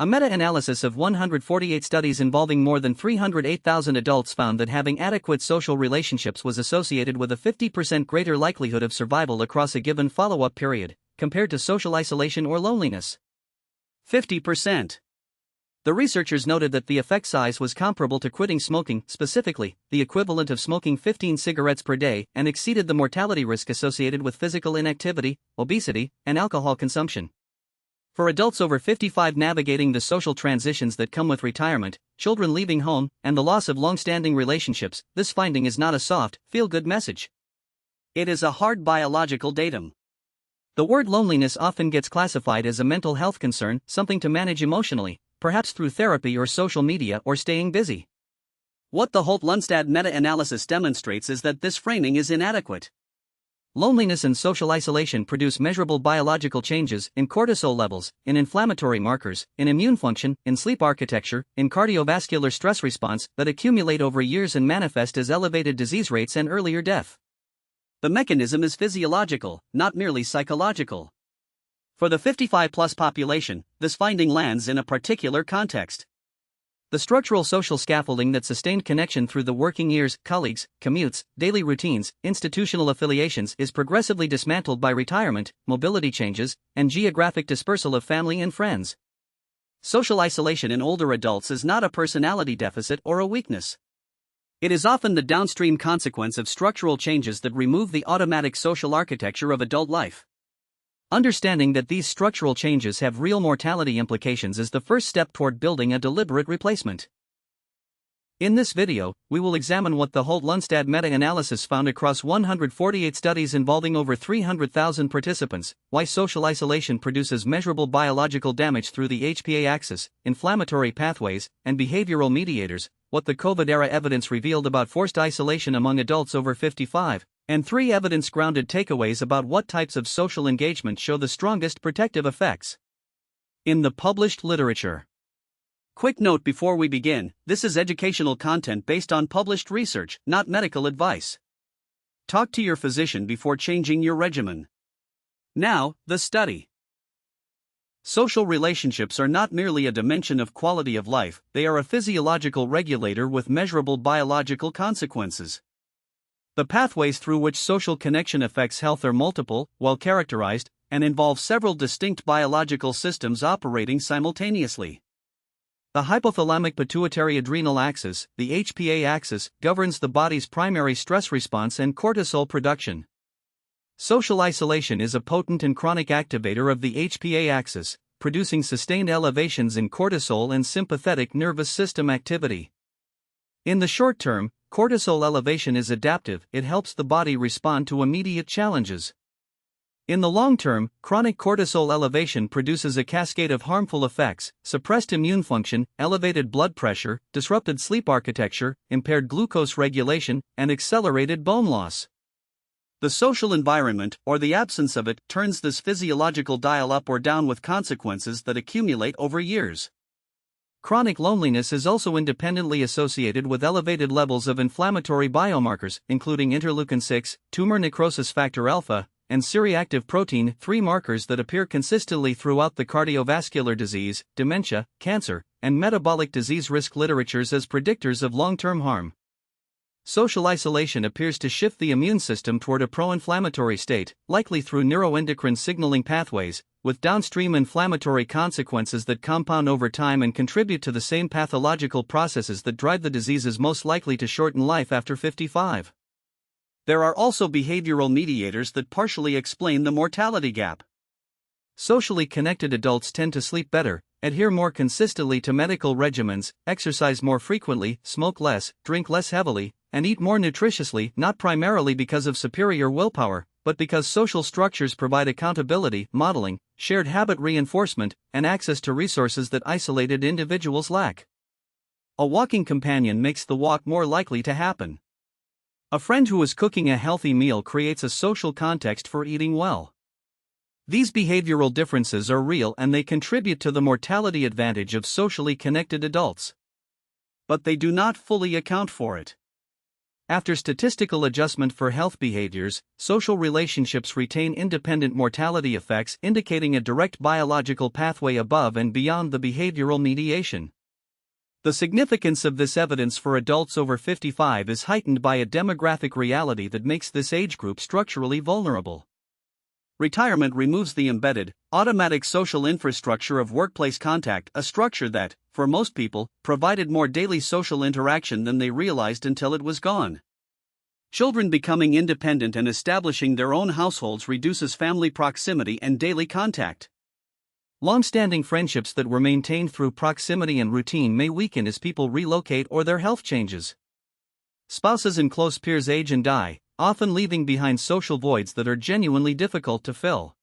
A meta-analysis of 148 studies involving more than 308,000 adults found that having adequate social relationships was associated with a 50% greater likelihood of survival across a given follow-up period, compared to social isolation or loneliness. 50%. The researchers noted that the effect size was comparable to quitting smoking, specifically, the equivalent of smoking 15 cigarettes per day, and exceeded the mortality risk associated with physical inactivity, obesity, and alcohol consumption. For adults over 55 navigating the social transitions that come with retirement, children leaving home, and the loss of long-standing relationships, this finding is not a soft, feel-good message. It is a hard biological datum. The word loneliness often gets classified as a mental health concern, something to manage emotionally, perhaps through therapy or social media or staying busy. What the Holt-Lundstad meta-analysis demonstrates is that this framing is inadequate. Loneliness and social isolation produce measurable biological changes in cortisol levels, in inflammatory markers, in immune function, in sleep architecture, in cardiovascular stress response that accumulate over years and manifest as elevated disease rates and earlier death. The mechanism is physiological, not merely psychological. For the 55-plus population, this finding lands in a particular context. The structural social scaffolding that sustained connection through the working years, colleagues, commutes, daily routines, institutional affiliations is progressively dismantled by retirement, mobility changes, and geographic dispersal of family and friends. Social isolation in older adults is not a personality deficit or a weakness. It is often the downstream consequence of structural changes that remove the automatic social architecture of adult life. Understanding that these structural changes have real mortality implications is the first step toward building a deliberate replacement. In this video, we will examine what the Holt-Lundstad meta-analysis found across 148 studies involving over 300,000 participants, why social isolation produces measurable biological damage through the HPA axis, inflammatory pathways, and behavioral mediators, what the COVID-era evidence revealed about forced isolation among adults over 55, and 3 evidence-grounded takeaways about what types of social engagement show the strongest protective effects. In the published literature. Quick note before we begin, this is educational content based on published research, not medical advice. Talk to your physician before changing your regimen. Now, the study. Social relationships are not merely a dimension of quality of life, they are a physiological regulator with measurable biological consequences. The pathways through which social connection affects health are multiple, well-characterized, and involve several distinct biological systems operating simultaneously. The hypothalamic-pituitary-adrenal axis, the HPA axis, governs the body's primary stress response and cortisol production. Social isolation is a potent and chronic activator of the HPA axis, producing sustained elevations in cortisol and sympathetic nervous system activity. In the short term, cortisol elevation is adaptive, it helps the body respond to immediate challenges. In the long term, chronic cortisol elevation produces a cascade of harmful effects: suppressed immune function, elevated blood pressure, disrupted sleep architecture, impaired glucose regulation, and accelerated bone loss. The social environment, or the absence of it, turns this physiological dial up or down with consequences that accumulate over years. Chronic loneliness is also independently associated with elevated levels of inflammatory biomarkers, including interleukin-6, tumor necrosis factor alpha, and C-reactive protein 3 markers that appear consistently throughout the cardiovascular disease, dementia, cancer, and metabolic disease risk literatures as predictors of long-term harm. Social isolation appears to shift the immune system toward a pro-inflammatory state, likely through neuroendocrine signaling pathways, with downstream inflammatory consequences that compound over time and contribute to the same pathological processes that drive the diseases most likely to shorten life after 55. There are also behavioral mediators that partially explain the mortality gap. Socially connected adults tend to sleep better, adhere more consistently to medical regimens, exercise more frequently, smoke less, drink less heavily, and eat more nutritiously, not primarily because of superior willpower, but because social structures provide accountability, modeling, shared habit reinforcement, and access to resources that isolated individuals lack. A walking companion makes the walk more likely to happen. A friend who is cooking a healthy meal creates a social context for eating well. These behavioral differences are real and they contribute to the mortality advantage of socially connected adults. But they do not fully account for it. After statistical adjustment for health behaviors, social relationships retain independent mortality effects, indicating a direct biological pathway above and beyond the behavioral mediation. The significance of this evidence for adults over 55 is heightened by a demographic reality that makes this age group structurally vulnerable. Retirement removes the embedded, automatic social infrastructure of workplace contact, a structure that, for most people, provided more daily social interaction than they realized until it was gone. Children becoming independent and establishing their own households reduces family proximity and daily contact. Long-standing friendships that were maintained through proximity and routine may weaken as people relocate or their health changes. Spouses and close peers age and die, often leaving behind social voids that are genuinely difficult to fill.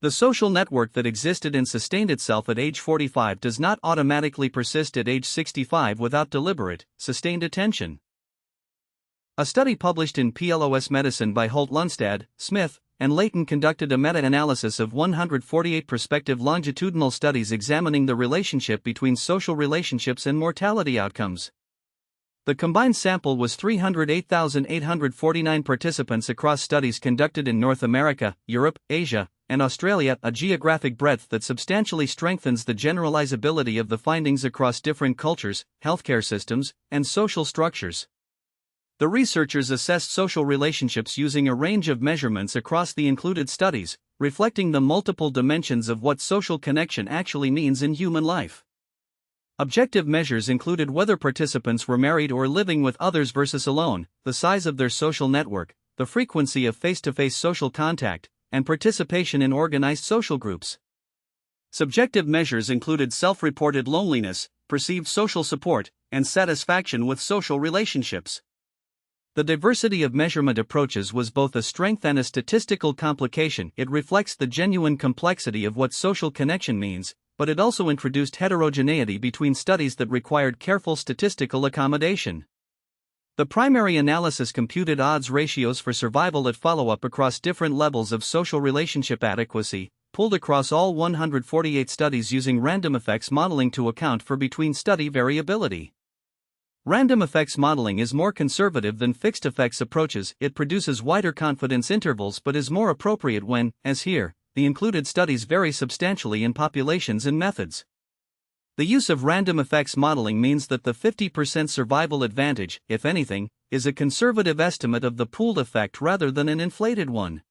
The social network that existed and sustained itself at age 45 does not automatically persist at age 65 without deliberate, sustained attention. A study published in PLOS Medicine by Holt Lundstad, Smith, and Layton conducted a meta-analysis of 148 prospective longitudinal studies examining the relationship between social relationships and mortality outcomes. The combined sample was 308,849 participants across studies conducted in North America, Europe, Asia, and Australia, a geographic breadth that substantially strengthens the generalizability of the findings across different cultures, healthcare systems, and social structures. The researchers assessed social relationships using a range of measurements across the included studies, reflecting the multiple dimensions of what social connection actually means in human life. Objective measures included whether participants were married or living with others versus alone, the size of their social network, the frequency of face-to-face social contact, and participation in organized social groups. Subjective measures included self-reported loneliness, perceived social support, and satisfaction with social relationships. The diversity of measurement approaches was both a strength and a statistical complication. It reflects the genuine complexity of what social connection means, but it also introduced heterogeneity between studies that required careful statistical accommodation. The primary analysis computed odds ratios for survival at follow-up across different levels of social relationship adequacy, pulled across all 148 studies using random effects modeling to account for between-study variability. Random effects modeling is more conservative than fixed effects approaches. It produces wider confidence intervals but is more appropriate when, as here, the included studies vary substantially in populations and methods. The use of random effects modeling means that the 50% survival advantage, if anything, is a conservative estimate of the pooled effect rather than an inflated one.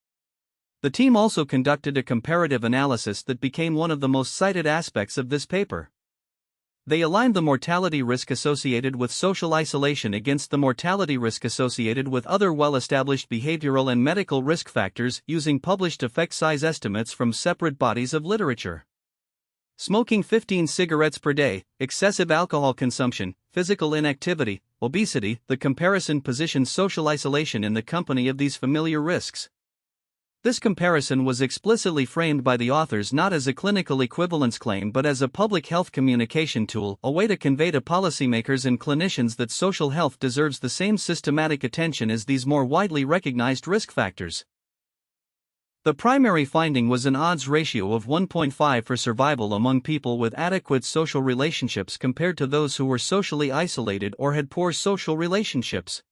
The team also conducted a comparative analysis that became one of the most cited aspects of this paper. They aligned the mortality risk associated with social isolation against the mortality risk associated with other well-established behavioral and medical risk factors using published effect size estimates from separate bodies of literature. Smoking 15 cigarettes per day, excessive alcohol consumption, physical inactivity, obesity. The comparison positions social isolation in the company of these familiar risks. This comparison was explicitly framed by the authors not as a clinical equivalence claim but as a public health communication tool, a way to convey to policymakers and clinicians that social health deserves the same systematic attention as these more widely recognized risk factors. The primary finding was an odds ratio of 1.5 for survival among people with adequate social relationships compared to those who were socially isolated or had poor social relationships.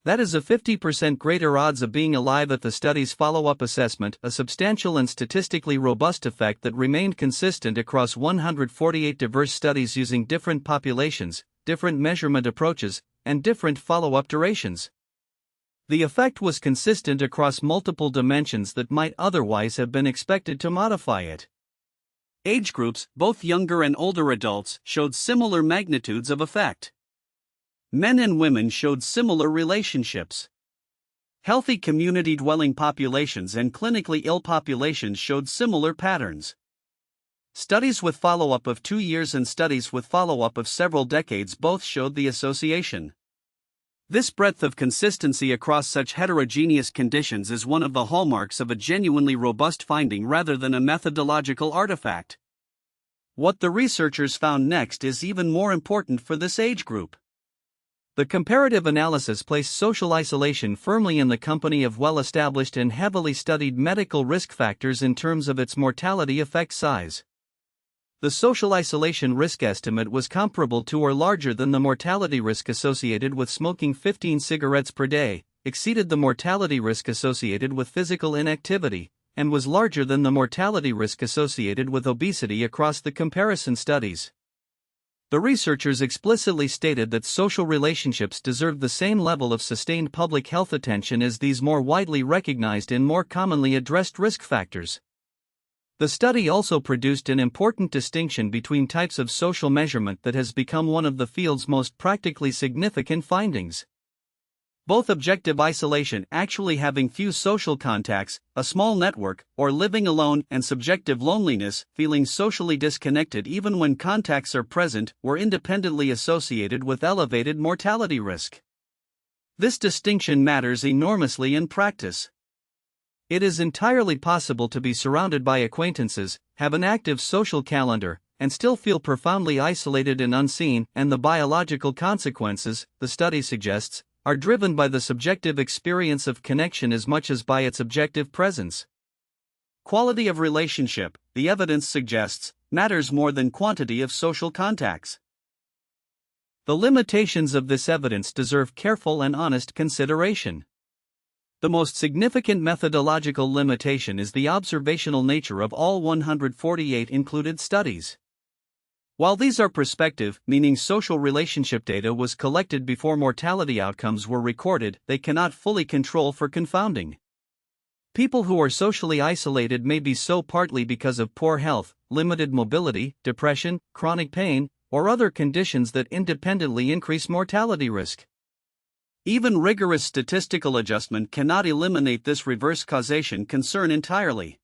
That is a 50% greater odds of being alive at the study's follow-up assessment, a substantial and statistically robust effect that remained consistent across 148 diverse studies using different populations, different measurement approaches, and different follow-up durations. The effect was consistent across multiple dimensions that might otherwise have been expected to modify it. Age groups, both younger and older adults, showed similar magnitudes of effect. Men and women showed similar relationships. Healthy community-dwelling populations and clinically ill populations showed similar patterns. Studies with follow-up of 2 years and studies with follow-up of several decades both showed the association. This breadth of consistency across such heterogeneous conditions is one of the hallmarks of a genuinely robust finding rather than a methodological artifact. What the researchers found next is even more important for this age group. The comparative analysis placed social isolation firmly in the company of well-established and heavily studied medical risk factors in terms of its mortality effect size. The social isolation risk estimate was comparable to or larger than the mortality risk associated with smoking 15 cigarettes per day, exceeded the mortality risk associated with physical inactivity, and was larger than the mortality risk associated with obesity across the comparison studies. The researchers explicitly stated that social relationships deserve the same level of sustained public health attention as these more widely recognized and more commonly addressed risk factors. The study also produced an important distinction between types of social measurement that has become one of the field's most practically significant findings. Both objective isolation, actually having few social contacts, a small network, or living alone, and subjective loneliness, feeling socially disconnected even when contacts are present, were independently associated with elevated mortality risk. This distinction matters enormously in practice. It is entirely possible to be surrounded by acquaintances, have an active social calendar, and still feel profoundly isolated and unseen, and the biological consequences, the study suggests, are driven by the subjective experience of connection as much as by its objective presence. Quality of relationship, the evidence suggests, matters more than quantity of social contacts. The limitations of this evidence deserve careful and honest consideration. The most significant methodological limitation is the observational nature of all 148 included studies. While these are prospective, meaning social relationship data was collected before mortality outcomes were recorded, they cannot fully control for confounding. People who are socially isolated may be so partly because of poor health, limited mobility, depression, chronic pain, or other conditions that independently increase mortality risk. Even rigorous statistical adjustment cannot eliminate this reverse causation concern entirely.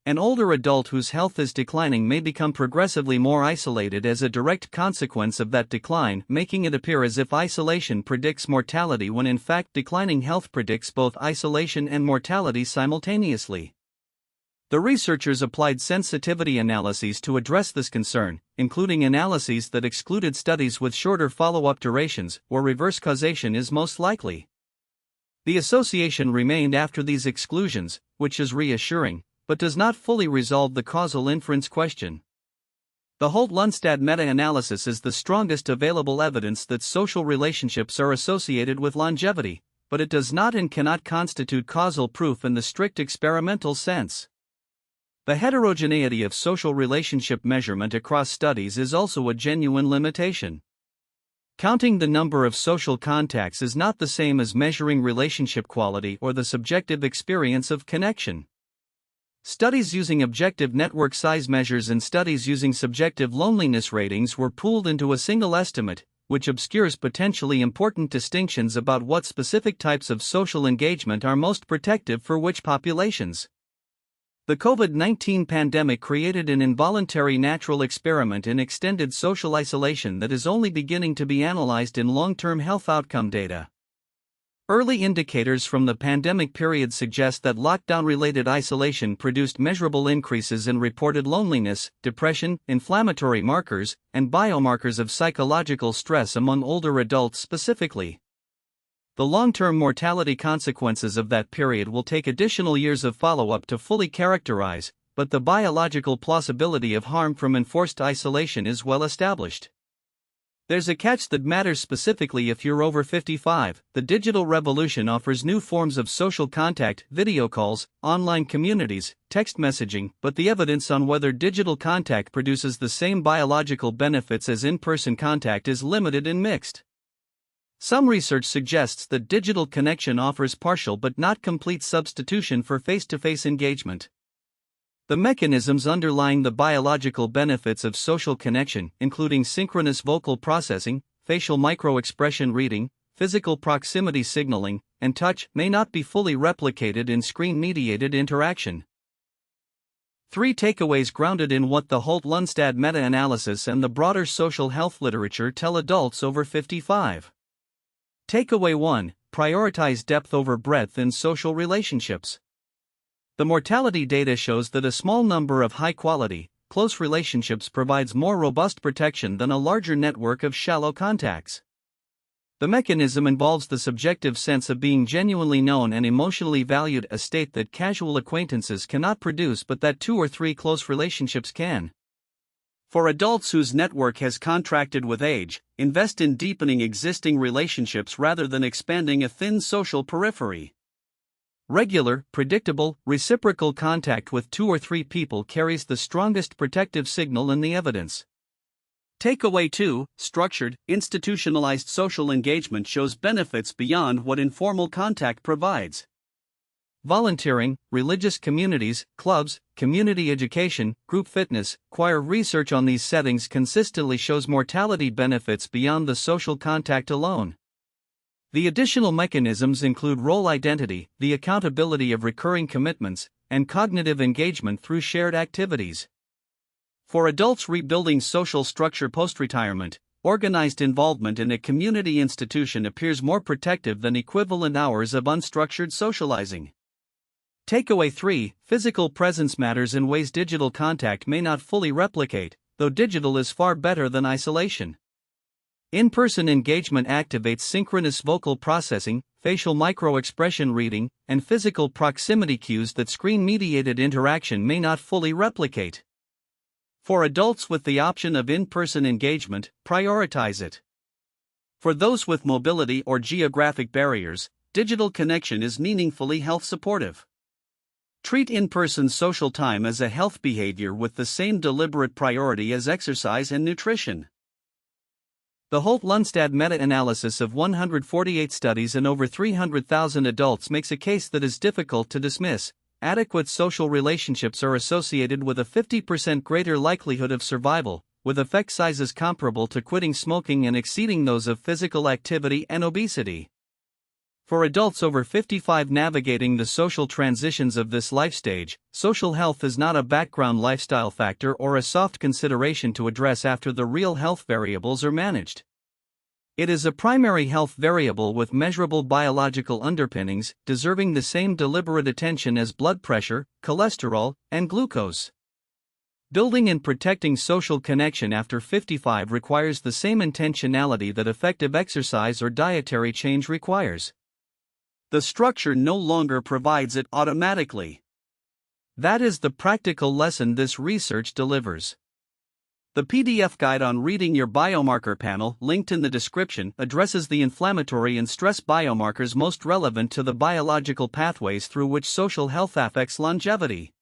An older adult whose health is declining may become progressively more isolated as a direct consequence of that decline, making it appear as if isolation predicts mortality when in fact declining health predicts both isolation and mortality simultaneously. The researchers applied sensitivity analyses to address this concern, including analyses that excluded studies with shorter follow-up durations, where reverse causation is most likely. The association remained after these exclusions, which is reassuring, but does not fully resolve the causal inference question. The Holt-Lundstad meta-analysis is the strongest available evidence that social relationships are associated with longevity, but it does not and cannot constitute causal proof in the strict experimental sense. The heterogeneity of social relationship measurement across studies is also a genuine limitation. Counting the number of social contacts is not the same as measuring relationship quality or the subjective experience of connection. Studies using objective network size measures and studies using subjective loneliness ratings were pooled into a single estimate, which obscures potentially important distinctions about what specific types of social engagement are most protective for which populations. The COVID-19 pandemic created an involuntary natural experiment in extended social isolation that is only beginning to be analyzed in long-term health outcome data. Early indicators from the pandemic period suggest that lockdown-related isolation produced measurable increases in reported loneliness, depression, inflammatory markers, and biomarkers of psychological stress among older adults specifically. The long-term mortality consequences of that period will take additional years of follow-up to fully characterize, but the biological plausibility of harm from enforced isolation is well established. There's a catch that matters specifically if you're over 55. The digital revolution offers new forms of social contact, video calls, online communities, text messaging, but the evidence on whether digital contact produces the same biological benefits as in-person contact is limited and mixed. Some research suggests that digital connection offers partial but not complete substitution for face-to-face engagement. The mechanisms underlying the biological benefits of social connection, including synchronous vocal processing, facial microexpression reading, physical proximity signaling, and touch, may not be fully replicated in screen-mediated interaction. 3 takeaways grounded in what the Holt-Lundstad meta-analysis and the broader social health literature tell adults over 55. Takeaway 1: prioritize depth over breadth in social relationships. The mortality data shows that a small number of high-quality, close relationships provides more robust protection than a larger network of shallow contacts. The mechanism involves the subjective sense of being genuinely known and emotionally valued, a state that casual acquaintances cannot produce but that 2 or 3 close relationships can. For adults whose network has contracted with age, invest in deepening existing relationships rather than expanding a thin social periphery. Regular, predictable, reciprocal contact with 2 or 3 people carries the strongest protective signal in the evidence. Takeaway 2: structured, institutionalized social engagement shows benefits beyond what informal contact provides. Volunteering, religious communities, clubs, community education, group fitness, choir research on these settings consistently shows mortality benefits beyond the social contact alone. The additional mechanisms include role identity, the accountability of recurring commitments, and cognitive engagement through shared activities. For adults rebuilding social structure post-retirement, organized involvement in a community institution appears more protective than equivalent hours of unstructured socializing. Takeaway 3: physical presence matters in ways digital contact may not fully replicate, though digital is far better than isolation. In-person engagement activates synchronous vocal processing, facial micro-expression reading, and physical proximity cues that screen-mediated interaction may not fully replicate. For adults with the option of in-person engagement, prioritize it. For those with mobility or geographic barriers, digital connection is meaningfully health supportive. Treat in-person social time as a health behavior with the same deliberate priority as exercise and nutrition. The Holt-Lundstad meta-analysis of 148 studies and over 300,000 adults makes a case that is difficult to dismiss. Adequate social relationships are associated with a 50% greater likelihood of survival, with effect sizes comparable to quitting smoking and exceeding those of physical activity and obesity. For adults over 55 navigating the social transitions of this life stage, social health is not a background lifestyle factor or a soft consideration to address after the real health variables are managed. It is a primary health variable with measurable biological underpinnings, deserving the same deliberate attention as blood pressure, cholesterol, and glucose. Building and protecting social connection after 55 requires the same intentionality that effective exercise or dietary change requires. The structure no longer provides it automatically. That is the practical lesson this research delivers. The PDF guide on reading your biomarker panel, linked in the description, addresses the inflammatory and stress biomarkers most relevant to the biological pathways through which social health affects longevity.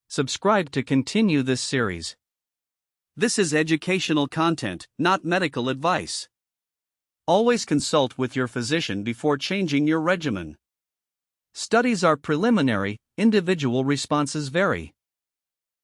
Subscribe to continue this series. This is educational content, not medical advice. Always consult with your physician before changing your regimen. Studies are preliminary, individual responses vary.